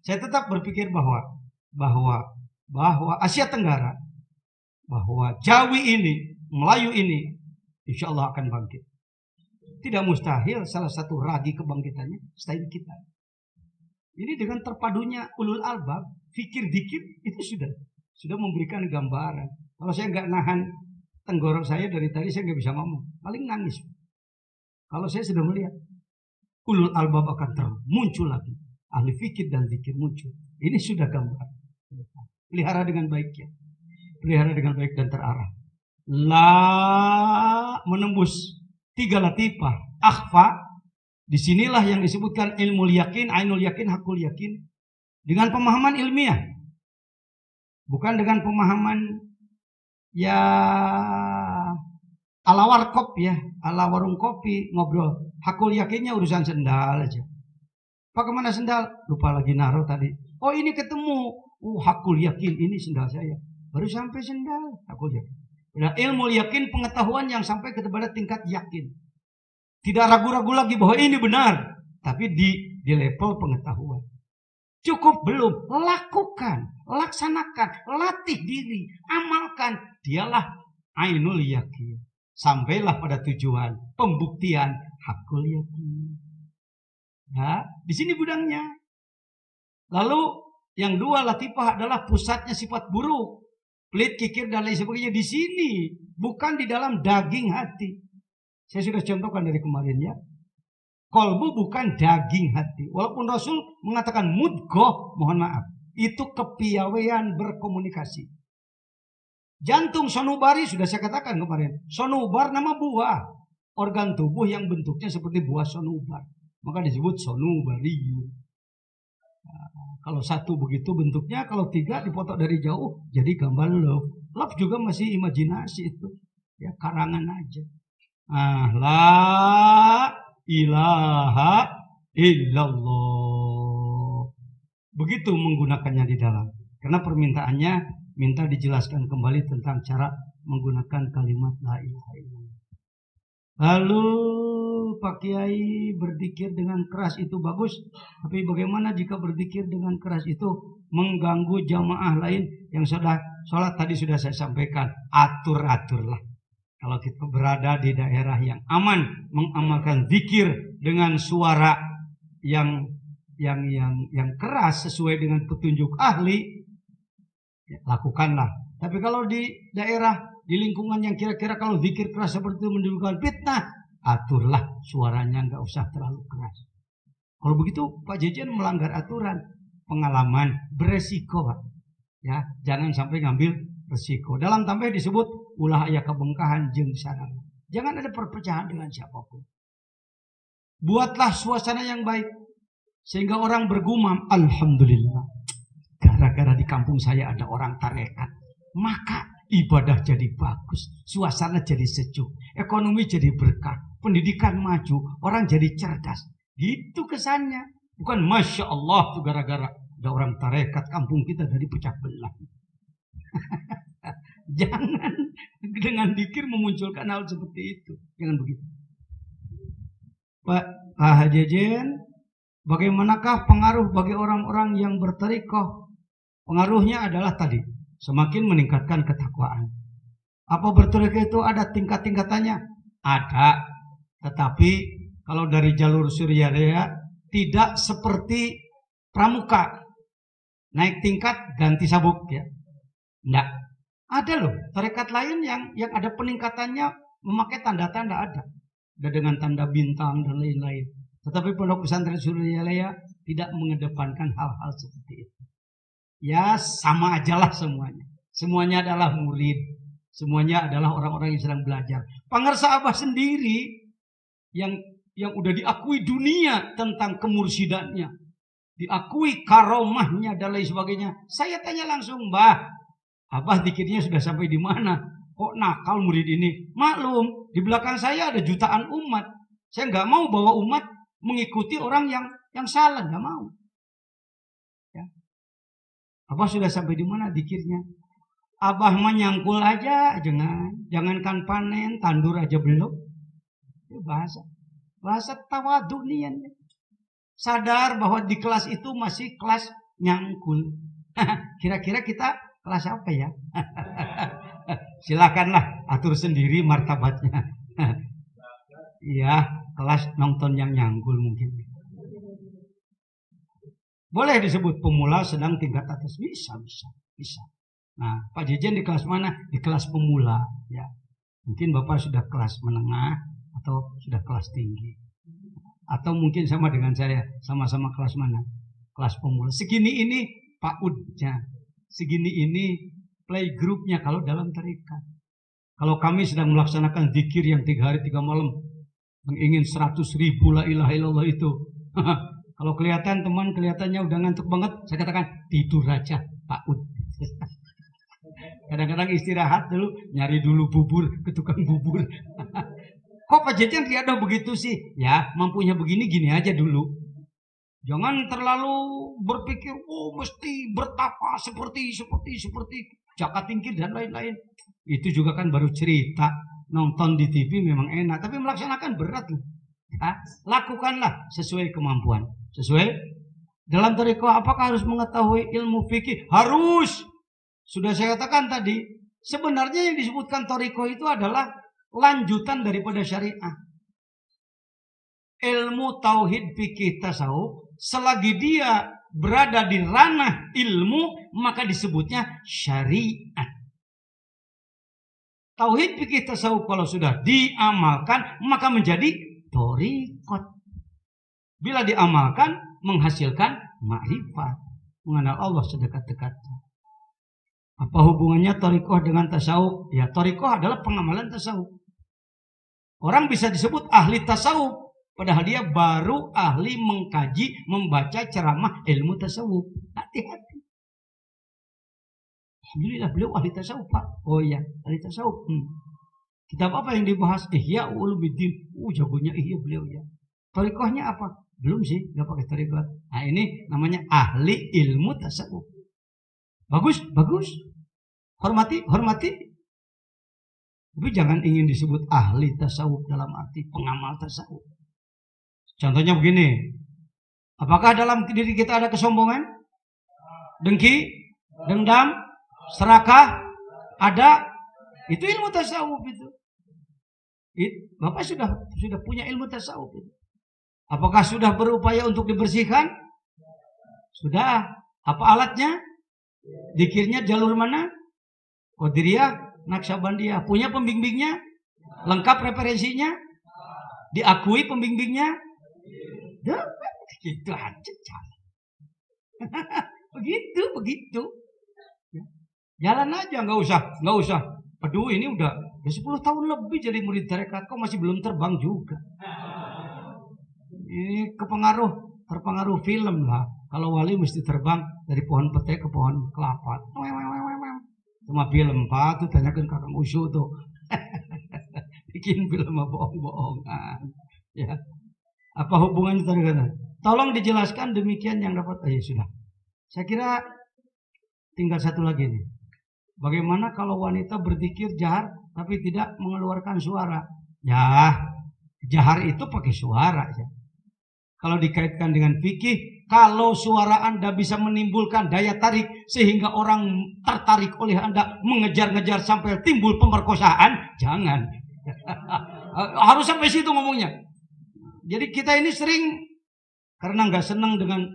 Saya tetap berpikir bahwa bahwa Asia Tenggara, bahwa Jawi ini, Melayu ini, insya Allah akan bangkit. Tidak mustahil salah satu ragi kebangkitannya selain kita. Ini dengan terpadunya ulul albab, fikir dikit itu sudah memberikan gambaran. Kalau saya nggak nahan tenggorok saya dari tadi, saya nggak bisa ngomong, paling nangis. Kalau saya sudah melihat ulul albab akan termuncul lagi, ahli fikir dan zikir muncul. Ini sudah gambar. Pelihara dengan baik ya. Pelihara dengan baik dan terarah. La menembus 3 latifah. Akhfa. Disinilah yang disebutkan ilmu yakin, ainul yakin, hakul yakin. Dengan pemahaman ilmiah. Bukan dengan pemahaman ya ala warkop ya. Ala warung kopi ngobrol. Hakul yakinnya urusan sendal aja. Pak kemana sendal? Lupa lagi naruh tadi. Oh ini ketemu. Hakul yakin ini sendal saya. Baru sampai sendal. Hakul yakin. Nah, ilmu yakin pengetahuan yang sampai kepada tingkat yakin. Tidak ragu-ragu lagi bahwa ini benar. Tapi di level pengetahuan. Cukup belum. Lakukan. Laksanakan. Latih diri. Amalkan. Dialah ainul yakin. Sampailah pada tujuan. Pembuktian. Hakul yakin. Nah, di sini gudangnya. Lalu yang 2 latifah adalah pusatnya sifat buruk. Pelit, kikir, dan lain sebagainya di sini. Bukan di dalam daging hati. Saya sudah contohkan dari kemarin ya. Kolbu bukan daging hati. Walaupun Rasul mengatakan mudghah, mohon maaf. Itu kepiawaian berkomunikasi. Jantung sonubari sudah saya katakan kemarin. Sonubar nama buah. Organ tubuh yang bentuknya seperti buah sonubar. Maka disebut sonubari. Kalau 1 begitu bentuknya, kalau 3 dipotong dari jauh jadi gambar love. Love juga masih imajinasi itu. Ya karangan aja. La ilaha illallah. Begitu menggunakannya di dalam. Karena permintaannya minta dijelaskan kembali tentang cara menggunakan kalimat la ilaha illallah. Lalu Pak Kiai berzikir dengan keras itu bagus, tapi bagaimana jika berzikir dengan keras itu mengganggu jamaah lain yang sudah sholat? Tadi sudah saya sampaikan, atur-aturlah. Kalau kita berada di daerah yang aman, mengamalkan zikir dengan suara yang keras sesuai dengan petunjuk ahli, ya, lakukanlah. Tapi kalau di daerah, di lingkungan yang kira-kira kalau zikir keras seperti itu menimbulkan fitnah, aturlah suaranya, nggak usah terlalu keras. Kalau begitu Pak Jejen melanggar aturan. Pengalaman beresiko Pak. Ya, jangan sampai ngambil resiko. Dalam tambah disebut ulah aya kebengkahan jeung sarana. Jangan ada perpecahan dengan siapapun. Buatlah suasana yang baik sehingga orang bergumam, alhamdulillah. Gara-gara di kampung saya ada orang tarekat, maka ibadah jadi bagus, suasana jadi sejuk, ekonomi jadi berkah, pendidikan maju, orang jadi cerdas. Gitu kesannya. Bukan Masya Allah tuh gara-gara ada orang tarekat kampung kita dari pecah belah. Jangan dengan zikir memunculkan hal seperti itu. Jangan begitu. Pak Hajejen, bagaimanakah pengaruh bagi orang-orang yang bertarikoh? Pengaruhnya adalah tadi, semakin meningkatkan ketakwaan. Apa bertarikoh itu ada tingkat-tingkatannya? Ada. Tetapi kalau dari jalur Suryadaya tidak seperti pramuka. Naik tingkat ganti sabuk ya. Enggak. Ada loh, tarekat lain yang ada peningkatannya memakai tanda-tanda ada. Ada dengan tanda bintang dan lain-lain. Tetapi Pondok Pesantren Suryadaya tidak mengedepankan hal-hal seperti itu. Ya sama ajalah semuanya. Semuanya adalah murid. Semuanya adalah orang-orang yang sedang belajar. Pangarsa Abah sendiri yang udah diakui dunia tentang kemursidannya, diakui karomahnya dan lain sebagainya. Saya tanya langsung, Mbah, Abah zikirnya sudah sampai di mana? Kok nakal murid ini? Maklum, di belakang saya ada jutaan umat. Saya nggak mau bawa umat mengikuti orang yang salah, nggak mau. Ya. Abah sudah sampai di mana zikirnya? Abah menyangkul aja, jangankan panen, tandur aja belum. Itu bahasa tawadu nih. sadar bahwa di kelas itu masih kelas nyangkul. Kira-kira kita kelas apa ya? Silakanlah atur sendiri martabatnya. Iya, kelas nonton yang nyangkul mungkin. Boleh disebut pemula, sedang, tingkat atas, bisa. Nah, Pak Jejen di kelas mana? Di kelas pemula, ya. Mungkin Bapak sudah kelas menengah atau sudah kelas tinggi. Atau mungkin sama dengan saya, sama-sama kelas mana? Kelas pemula. Segini ini PAUD-nya. Segini ini playgroupnya kalau dalam tarekat. Kalau kami sedang melaksanakan zikir yang 3 hari 3 malam, yang ingin 100.000 la ilaha illallah itu. Kalau kelihatan teman kelihatannya udah ngantuk banget, saya katakan tidur aja PAUD. Kadang-kadang istirahat dulu, nyari dulu bubur ke tukang bubur. Kok Pak Jejen tidak ada begitu sih? Ya, mampunya begini gini aja dulu. Jangan terlalu berpikir, oh mesti bertapa seperti Jaka Tingkir dan lain-lain. Itu juga kan baru cerita. Nonton di TV memang enak, tapi melaksanakan berat. Ya, lakukanlah sesuai kemampuan. Sesuai dalam tarekat. Apakah harus mengetahui ilmu fikih? Harus. Sudah saya katakan tadi, sebenarnya yang disebutkan tarekat itu adalah lanjutan daripada syariah. Ilmu tauhid, fikih, tasawuf, selagi dia berada di ranah ilmu, maka disebutnya syariat. Tauhid, fikih, tasawuf kalau sudah diamalkan, maka menjadi tarekat. Bila diamalkan, menghasilkan makrifat, mengenal Allah sedekat-dekatnya. Apa hubungannya tarekat dengan tasawuf? Ya, tarekat adalah pengamalan tasawuf. Orang bisa disebut ahli tasawuf, padahal dia baru ahli mengkaji, membaca ceramah ilmu tasawuf. Hati-hati. Alhamdulillah beliau ahli tasawuf, Pak. Oh iya, ahli tasawuf. Kitab apa yang dibahas? Ihya Ulumuddin. Jagonya Ihya beliau ya. Tarekatnya apa? Belum sih, nggak pakai tarekat. Nah, ini namanya ahli ilmu tasawuf. Bagus. Hormati. Tapi jangan ingin disebut ahli tasawuf dalam arti pengamal tasawuf. Contohnya begini. Apakah dalam diri kita ada kesombongan? Dengki? Dendam? Serakah? Ada? Itu ilmu tasawuf itu. Bapak sudah punya ilmu tasawuf itu. Apakah sudah berupaya untuk dibersihkan? Sudah. Apa alatnya? Zikirnya jalur mana? Qadiriyah, Naqsabandiyah. Punya pembimbingnya? Lengkap referensinya? Diakui pembimbingnya? Begitu aja. Begitu. Jalan aja, nggak usah. Aduh, ini udah 10 tahun lebih jadi murid tarekat, kok masih belum terbang juga. Ini terpengaruh film lah. Kalau wali mesti terbang dari pohon petai ke pohon kelapa. Cuma film, Pak, tuh tanyakan Kakang Usu tuh. Bikin film bohong-bohongan. Ya. Apa hubungannya tarekat? Tolong dijelaskan demikian yang dapat. Sudah. Saya kira tinggal satu lagi nih. Bagaimana kalau wanita berzikir jahar tapi tidak mengeluarkan suara? Ya, jahar itu pakai suara ya. Kalau dikaitkan dengan fikih, kalau suara Anda bisa menimbulkan daya tarik sehingga orang tertarik oleh Anda mengejar-ngejar sampai timbul pemerkosaan, jangan. Harus sampai situ ngomongnya. Jadi kita ini sering karena nggak senang dengan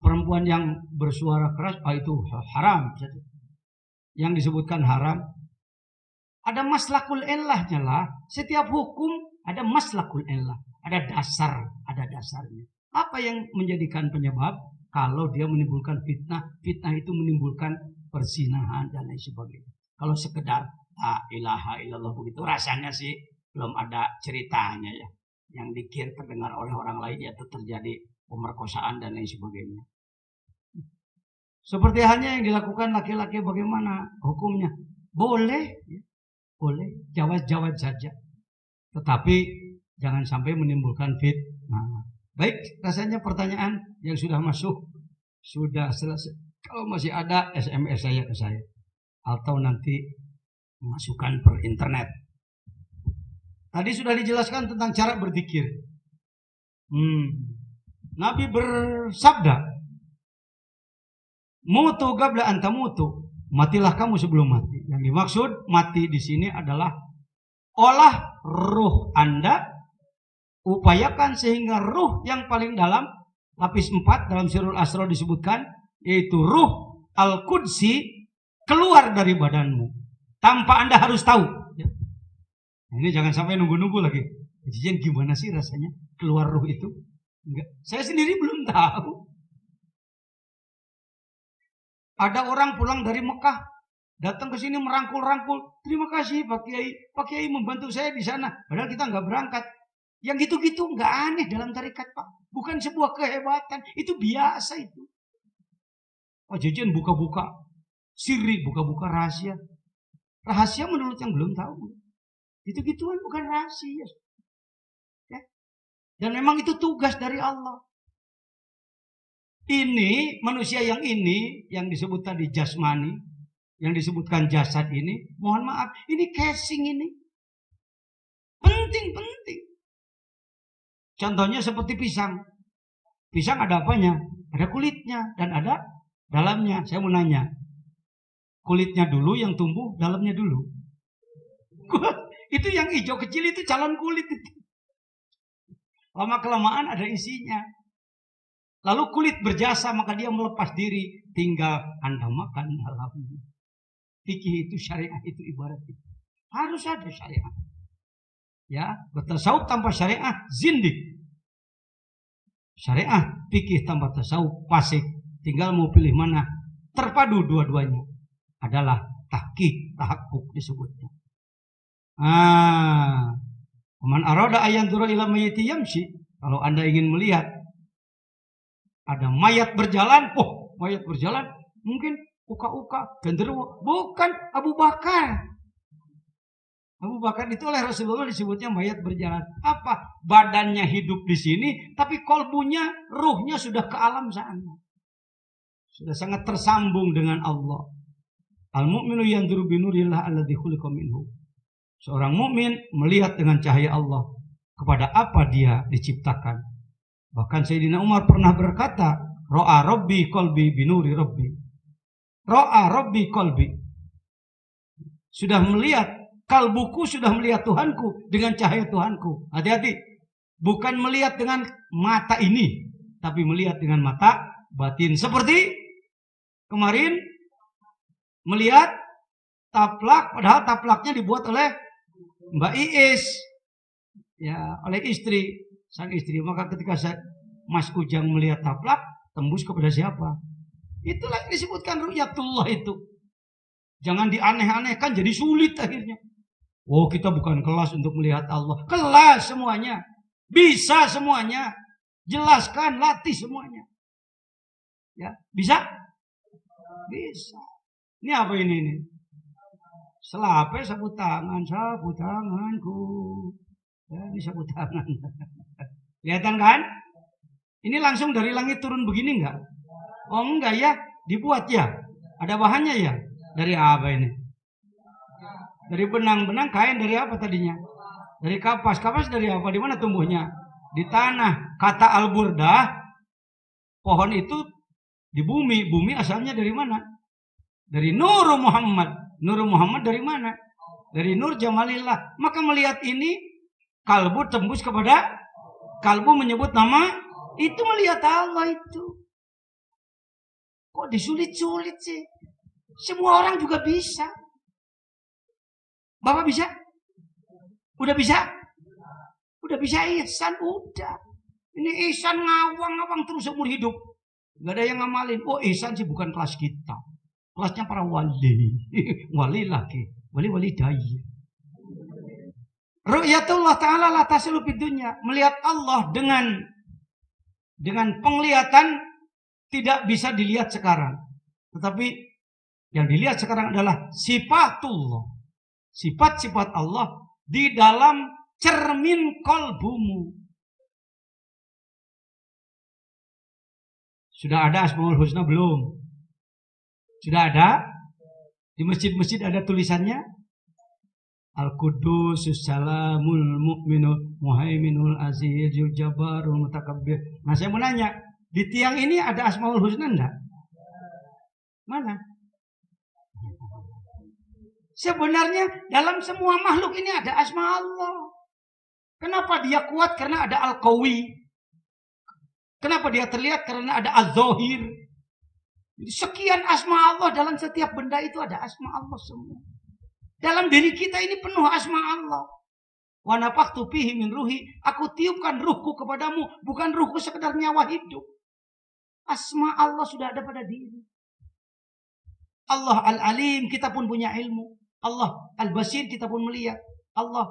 perempuan yang bersuara keras, itu haram. Yang disebutkan haram, ada maslakul illahnya lah. Setiap hukum ada maslakul illah, ada dasarnya. Apa yang menjadikan penyebab? Kalau dia menimbulkan fitnah itu menimbulkan persinahan dan lain sebagainya. Kalau sekedar la ilaha illallah begitu rasanya sih belum ada ceritanya ya. Yang dikir terdengar oleh orang lain yaitu terjadi pemerkosaan dan lain sebagainya. Seperti halnya yang dilakukan laki-laki, bagaimana hukumnya? Boleh, jawab saja. Tetapi jangan sampai menimbulkan fitnah. Baik, rasanya pertanyaan yang sudah masuk sudah selesai. Kalau masih ada, SMS saya ke saya. Atau nanti masukkan per internet. Tadi sudah dijelaskan tentang cara berzikir. Nabi bersabda, mutu qabla anta mutu, matilah kamu sebelum mati. Yang dimaksud mati di sini adalah olah ruh Anda, upayakan sehingga ruh yang paling dalam, lapis 4 dalam Sirrul Asrar disebutkan, yaitu ruh Al-Qudsi keluar dari badanmu tanpa Anda harus tahu. Nah, ini jangan sampai nunggu-nunggu lagi. Jadi gimana sih rasanya keluar ruh itu? Enggak, saya sendiri belum tahu. Ada orang pulang dari Mekah, datang ke sini merangkul-rangkul. Terima kasih Pak Kiai. Pak Kiai membantu saya di sana. Padahal kita nggak berangkat. Yang gitu-gitu nggak aneh dalam tarekat Pak. Bukan sebuah kehebatan. Itu biasa itu. Pak Jejen buka-buka siri, buka-buka rahasia. Rahasia menurut yang belum tahu. Itu-gituan bukan rahasia. Ya. Dan memang itu tugas dari Allah. Ini manusia yang ini, yang disebut tadi jasmani, yang disebutkan jasad ini, mohon maaf, ini casing ini. Penting-penting. Contohnya seperti pisang. Pisang ada apanya? Ada kulitnya dan ada dalamnya. Saya mau nanya, kulitnya dulu yang tumbuh, dalamnya dulu. Itu yang hijau kecil itu calon kulit itu. Lama-kelamaan ada isinya. Lalu kulit berjasa, maka dia melepas diri. Tinggal Anda makan dalamnya. Fikih itu, syariah itu ibarat itu. Harus ada syariah. Ya, bertasawuf tanpa syariah zindik. Syariah, fikih tanpa tasawuf fasik. Tinggal mau pilih mana. Terpadu dua-duanya. Adalah tahqiq, tahakkuk disebutnya. Man arada ayanzura ila mayyiti yamshi. Kalau Anda ingin melihat ada mayat berjalan, mayat berjalan, mungkin uka-uka, genderuwo. Bukan Abu Bakar. Abu Bakar itu oleh Rasulullah disebutnya mayat berjalan. Apa? Badannya hidup di sini, tapi kolbunya, ruhnya sudah ke alam sana. Sudah sangat tersambung dengan Allah. Al-mu'minu yanzuru binurillah alladzi khuliqa minhu. Seorang mukmin melihat dengan cahaya Allah kepada apa dia diciptakan. Bahkan Sayyidina Umar pernah berkata, Ro'a Rabbi qalbi binuri Rabbi. Ro'a Rabbi qalbi. Sudah melihat, kalbuku sudah melihat Tuhanku dengan cahaya Tuhanku. Hati-hati. Bukan melihat dengan mata ini, tapi melihat dengan mata batin. Seperti kemarin melihat taplak, padahal taplaknya dibuat oleh Mbak Iis. Ya, oleh istri. Sang istri, maka ketika Mas Ujang melihat taplak, tembus kepada siapa? Itulah yang disebutkan ru'yatullah itu. Jangan dianeh-anehkan, jadi sulit akhirnya. Oh, kita bukan kelas untuk melihat Allah. Kelas semuanya. Bisa semuanya. Jelaskan, latih semuanya. Ya, bisa? Bisa. Ini apa ini? Selape sapu tanganku. Ya, ini sapu tangan. Kelihatan kan? Ini langsung dari langit turun begini enggak? Oh enggak ya, dibuat ya. Ada bahannya ya. Dari apa ini? Dari benang-benang, kain dari apa tadinya? Dari kapas. Kapas dari apa? Di mana tumbuhnya? Di tanah. Kata Al-Burdah, pohon itu di bumi. Bumi asalnya dari mana? Dari Nur Muhammad. Nur Muhammad dari mana? Dari Nur Jamalillah. Maka melihat ini, kalbu tembus kepada kalbu menyebut nama, itu melihat Allah itu. Kok disulit-sulit sih? Semua orang juga bisa. Bapak bisa? Udah bisa? Udah bisa ihsan, udah. Ini ihsan ngawang-ngawang terus seumur hidup. Gak ada yang ngamalin. Oh, ihsan sih bukan kelas kita. Kelasnya para wali. Wali lagi. Wali-wali dai. Ru'yatullah ta'ala la tasilu fid dunya. Melihat Allah dengan penglihatan tidak bisa dilihat sekarang. Tetapi yang dilihat sekarang adalah sifatullah. Sifat-sifat Allah di dalam cermin kolbumu. Sudah ada Asmaul Husna belum? Sudah ada? Di masjid-masjid ada tulisannya? Al-Quddus, Salamul Mu'minul Muhaiminul Azizul Jabbarul Mutakabbir. Nah, saya mau nanya, di tiang ini ada Asmaul Husna enggak? Mana? Sebenarnya dalam semua makhluk ini ada asma Allah. Kenapa dia kuat? Karena ada Al-Qawi. Kenapa dia terlihat? Karena ada Az-Zahir. Sekian asma Allah dalam setiap benda itu ada asma Allah semua. Dalam diri kita ini penuh asma Allah. Wa nafakhtu fihi min ruhi, aku tiupkan ruhku kepadamu, bukan ruhku sekedar nyawa hidup. Asma Allah sudah ada pada diri. Allah Al-Alim, kita pun punya ilmu. Allah Al-Basir, kita pun melihat. Allah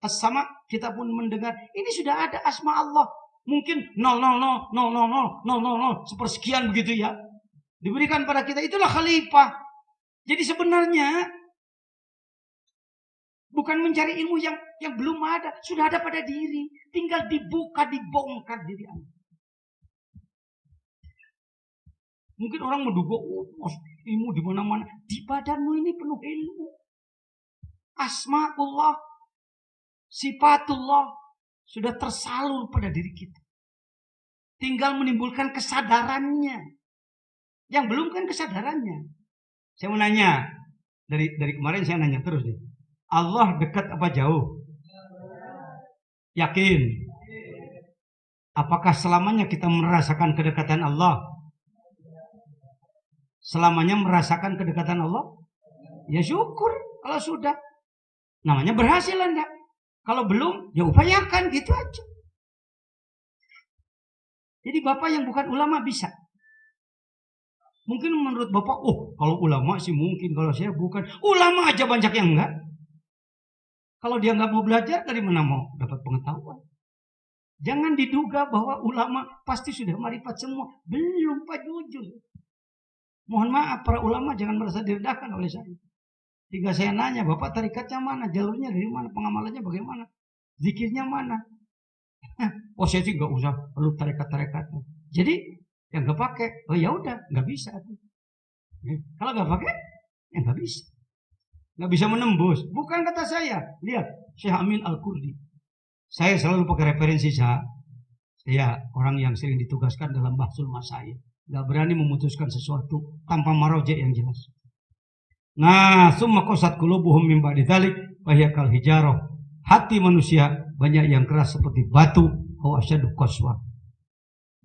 As-Sama, kita pun mendengar. Ini sudah ada asma Allah. Mungkin 0,000,000,000,000 sepersekian begitu ya. Diberikan pada kita, itulah khalifah. Jadi sebenarnya bukan mencari ilmu yang belum ada, sudah ada pada diri. Tinggal dibuka, dibongkar diri Anda. Mungkin orang menduga, oh, ilmu di mana-mana. Di badanmu ini penuh ilmu. Asma'ullah, sifatullah sudah tersalur pada diri kita. Tinggal menimbulkan kesadarannya. Yang belum kan kesadarannya. Saya mau nanya, dari kemarin saya nanya terus nih. Allah dekat apa jauh? Yakin? Apakah selamanya kita merasakan kedekatan Allah? Selamanya merasakan kedekatan Allah? Ya syukur kalau sudah. Namanya berhasil Anda. Kalau belum, ya upayakan gitu aja. Jadi Bapak yang bukan ulama bisa. Mungkin menurut Bapak, oh kalau ulama sih mungkin, kalau saya bukan. Ulama aja banyak yang enggak. Kalau dia nggak mau belajar, dari mana mau dapat pengetahuan? Jangan diduga bahwa ulama pasti sudah marifat semua. Belum, Pak, jujur. Mohon maaf, para ulama jangan merasa direndahkan oleh saya. Jika saya nanya, Bapak tarikatnya mana? Jalurnya dari mana? Pengamalannya bagaimana? Zikirnya mana? Oh, saya sih nggak usah perlu tarikat-tarikatnya. Jadi, yang nggak pakai, oh ya udah, nggak bisa. Kalau nggak pakai, ya nggak bisa. Nggak bisa menembus. Bukan kata saya. Lihat, Syekh Amin Al-Kurdi. Saya selalu pakai referensi saya. Saya orang yang sering ditugaskan dalam bahsul masail. Nggak berani memutuskan sesuatu tanpa marojek yang jelas. Nah, summa qasat qulubuhum min ba'di dzalik fa hiya kal hijarah. Hati manusia banyak yang keras seperti batu, aw asyaddu qaswa.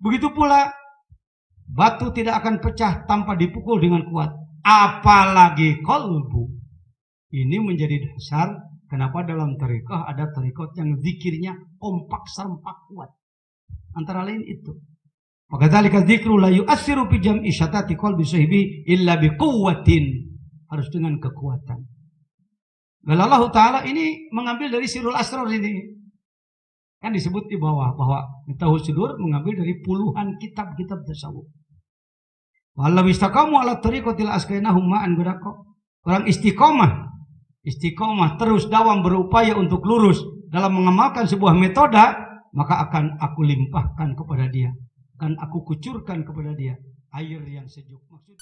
Begitu pula batu tidak akan pecah tanpa dipukul dengan kuat, apalagi qalbu. Ini menjadi dasar kenapa dalam tarekat ada tarekat yang zikirnya kompak serempak kuat. Antara lain itu. Maka dzalika dzikru la yu'assiru fi jam'i syatati qalbi sahibi illa bi quwwatin. Harus dengan kekuatan. Allah Ta'ala ini mengambil dari Sirrul Asrar ini. Kan disebut di bawah bahwa Miftahus Sudur mengambil dari puluhan kitab-kitab tasawuf. Walau istaqamu ala tariqatil askainahum ma'an gadaqa. Orang istiqomah terus dawam berupaya untuk lurus dalam mengamalkan sebuah metode, maka akan aku limpahkan kepada dia, akan aku kucurkan kepada dia air yang sejuk. Maksud